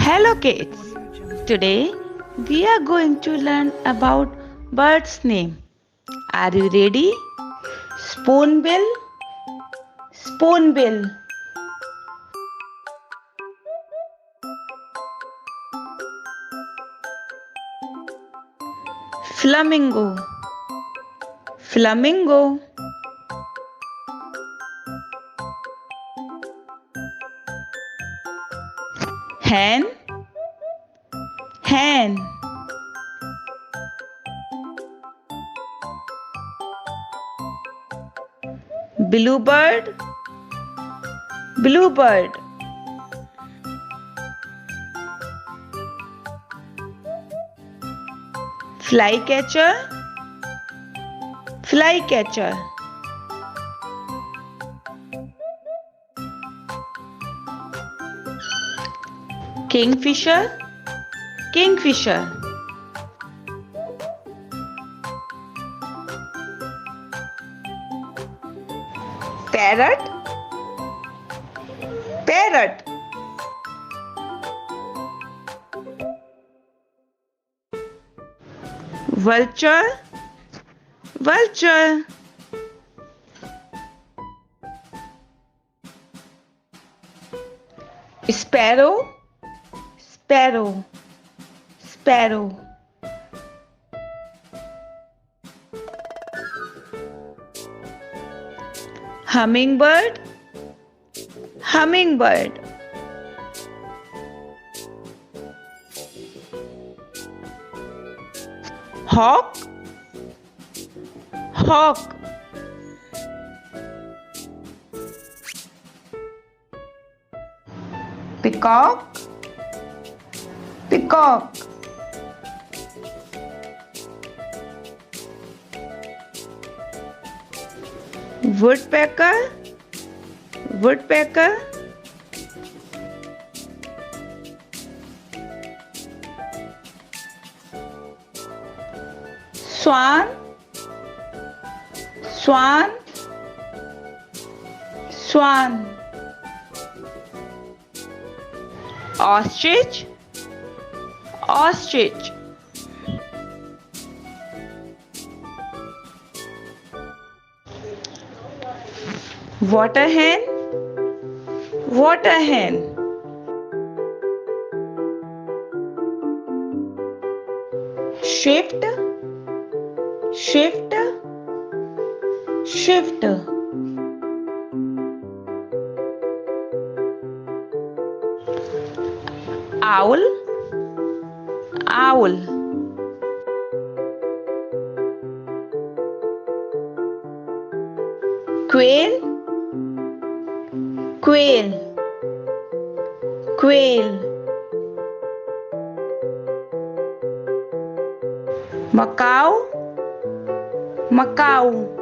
Hello kids. Today we are going to learn about birds' name. Are you ready? Spoonbill, spoonbill. Flamingo, flamingo. Hen, hen. Bluebird, bluebird. Flycatcher, flycatcher. Kingfisher, kingfisher. Parrot, parrot. Vulture, vulture. Sparrow, sparrow, sparrow. Hummingbird, hummingbird. Hawk, hawk. Peacock, peacock. Woodpecker, woodpecker. Swan, swan, swan. Ostrich, ostrich. Water hen, water hen. Shift, shift, shift. Owl, owl. Quail, quail, quail. Macaw, macaw.